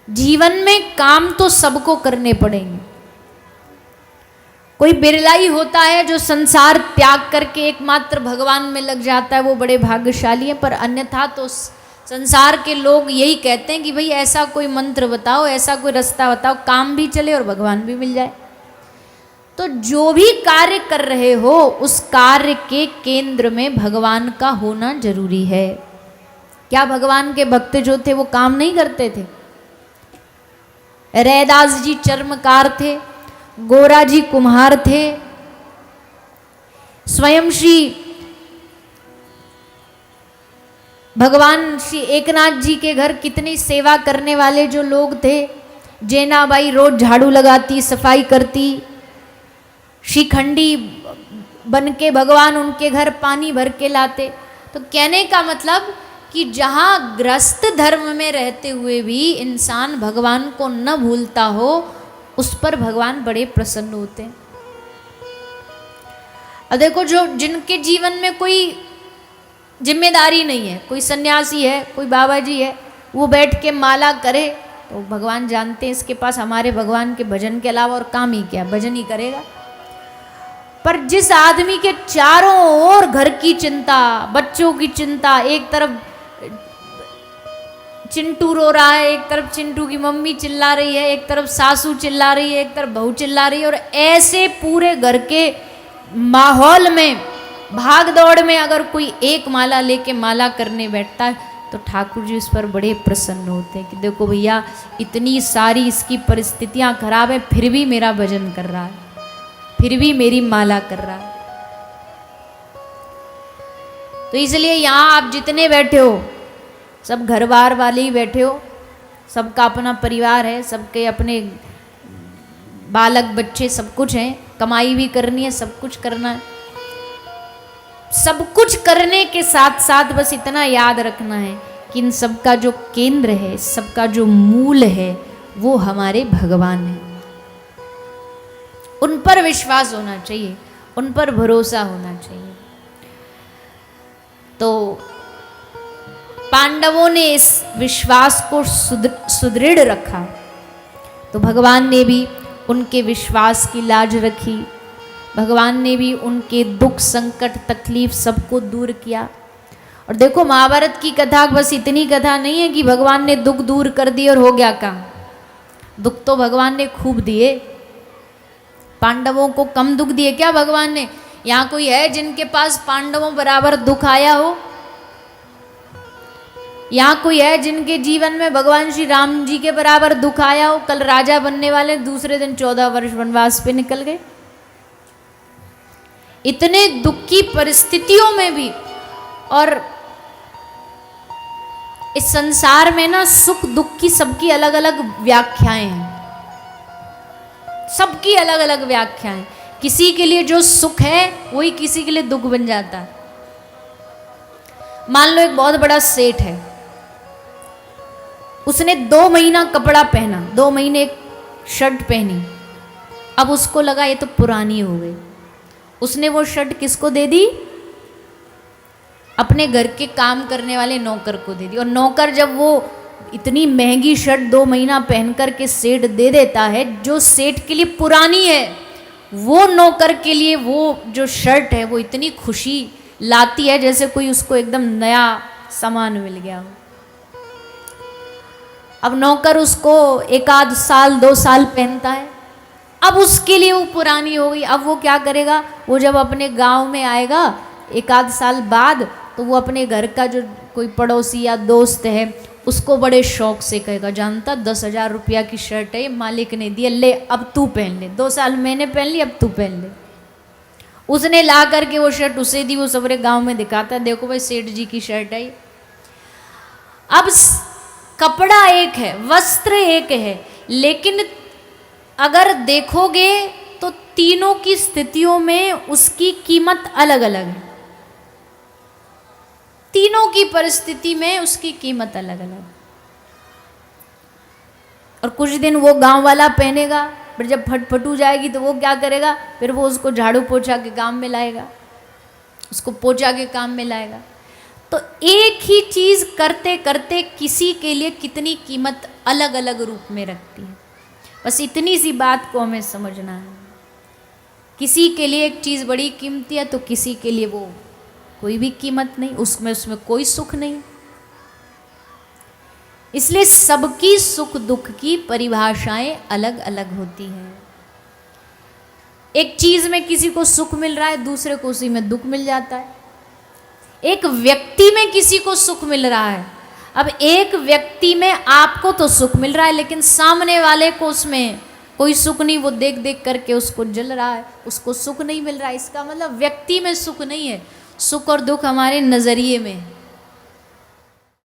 जीवन में काम तो सबको करने पड़ेंगे। कोई बिरला ही होता है जो संसार त्याग करके एकमात्र भगवान में लग जाता है, वो बड़े भाग्यशाली हैं। पर अन्यथा तो संसार के लोग यही कहते हैं कि भाई ऐसा कोई मंत्र बताओ, ऐसा कोई रास्ता बताओ, काम भी चले और भगवान भी मिल जाए। तो जो भी कार्य कर रहे हो उस कार्य के केंद्र में भगवान का होना जरूरी है। क्या भगवान के भक्त जो थे वो काम नहीं करते थे? रैदास जी चर्मकार थे, गोरा जी कुम्हार थे, स्वयं श्री भगवान श्री एकनाथ जी के घर कितनी सेवा करने वाले जो लोग थे। जेनाबाई रोज झाड़ू लगाती, सफाई करती, शिखंडी बन के भगवान उनके घर पानी भर के लाते। तो कहने का मतलब कि जहाँ ग्रस्त धर्म में रहते हुए भी इंसान भगवान को न भूलता हो, उस पर भगवान बड़े प्रसन्न होते हैं। अब देखो, जो जिनके जीवन में कोई जिम्मेदारी नहीं है, कोई सन्यासी है, कोई बाबा जी है, वो बैठ के माला करे तो भगवान जानते हैं इसके पास हमारे भगवान के भजन के अलावा और काम ही क्या, भजन ही करेगा। पर जिस आदमी के चारों ओर घर की चिंता, बच्चों की चिंता, एक तरफ चिंटू रो रहा है, एक तरफ चिंटू की मम्मी चिल्ला रही है, एक तरफ सासू चिल्ला रही है, एक तरफ बहू चिल्ला रही है, और ऐसे पूरे घर के माहौल में भाग दौड़ में अगर कोई एक माला लेके माला करने बैठता है तो ठाकुर जी उस पर बड़े प्रसन्न होते हैं कि देखो भैया, इतनी सारी इसकी परिस्थितियां खराब है फिर भी मेरा भजन कर रहा है, फिर भी मेरी माला कर रहा है। तो इसलिए यहाँ आप जितने बैठे हो सब घर बार वाले ही बैठे हो, सबका अपना परिवार है, सबके अपने बालक बच्चे सब कुछ हैं, कमाई भी करनी है, सब कुछ करना है। सब कुछ करने के साथ साथ बस इतना याद रखना है कि इन सबका जो केंद्र है, सबका जो मूल है, वो हमारे भगवान हैं। उन पर विश्वास होना चाहिए, उन पर भरोसा होना चाहिए। तो पांडवों ने इस विश्वास को सुदृढ़ रखा, तो भगवान ने भी उनके विश्वास की लाज रखी, भगवान ने भी उनके दुख संकट तकलीफ सबको दूर किया। और देखो, महाभारत की कथा बस इतनी कथा नहीं है कि भगवान ने दुख दूर कर दिए और हो गया काम। दुख तो भगवान ने खूब दिए, पांडवों को कम दुख दिए क्या भगवान ने? यहाँ कोई है जिनके पास पांडवों बराबर दुख आया हो? यहाँ कोई है जिनके जीवन में भगवान श्री राम जी के बराबर दुख आया हो? कल राजा बनने वाले, दूसरे दिन 14 वर्ष वनवास पे निकल गए। इतने दुख की परिस्थितियों में भी, और इस संसार में ना सुख दुख की सबकी अलग अलग व्याख्याएं हैं, सबकी अलग अलग व्याख्याएं। किसी के लिए जो सुख है वही किसी के लिए दुख बन जाता है। मान लो एक बहुत बड़ा सेठ है, उसने 2 महीना कपड़ा पहना, 2 महीने एक शर्ट पहनी, अब उसको लगा ये तो पुरानी हो गई। उसने वो शर्ट किसको दे दी? अपने घर के काम करने वाले नौकर को दे दी। और नौकर जब वो इतनी महंगी शर्ट 2 महीना पहन कर के सेठ दे देता है, जो सेठ के लिए पुरानी है, वो नौकर के लिए वो जो शर्ट है वो इतनी खुशी लाती है जैसे कोई उसको एकदम नया सामान मिल गया हो। अब नौकर उसको 1 आध साल 2 साल पहनता है, अब उसके लिए वो पुरानी हो गई। अब वो क्या करेगा? वो जब अपने गांव में आएगा 1 आध साल बाद, तो वो अपने घर का जो कोई पड़ोसी या दोस्त है उसको बड़े शौक से कहेगा, जानता 10,000 रुपया की शर्ट है, ये मालिक ने दी, ले अब तू पहन ले, 2 साल मैंने पहन ली, अब तू पहन ले। उसने ला करके वो शर्ट उसे दी, वो सबरे गांव में दिखाता, देखो भाई सेठ जी की शर्ट है। अब कपड़ा एक है, वस्त्र एक है, लेकिन अगर देखोगे तो तीनों की स्थितियों में उसकी कीमत अलग अलग है। तीनों की परिस्थिति में उसकी कीमत अलग अलग। और कुछ दिन वो गांव वाला पहनेगा, फिर जब फटफटू जाएगी तो वो क्या करेगा? फिर वो उसको झाड़ू पोछा के काम में लाएगा, उसको पोछा के काम में लाएगा। तो तो एक ही चीज करते करते किसी के लिए कितनी कीमत अलग अलग रूप में रखती है। बस इतनी सी बात को हमें समझना है। किसी के लिए एक चीज बड़ी कीमती है तो किसी के लिए वो कोई भी कीमत नहीं, उसमें कोई सुख नहीं। इसलिए सबकी सुख दुख की परिभाषाएं अलग अलग होती हैं। एक चीज में किसी को सुख मिल रहा है, दूसरे को उसी में दुख मिल जाता है। एक व्यक्ति में किसी को सुख मिल रहा है, अब एक व्यक्ति में आपको तो सुख मिल रहा है लेकिन सामने वाले को उसमें कोई सुख नहीं, वो देख देख करके उसको जल रहा है, उसको सुख नहीं मिल रहा है। इसका मतलब व्यक्ति में सुख नहीं है, सुख और दुख हमारे नजरिए में है।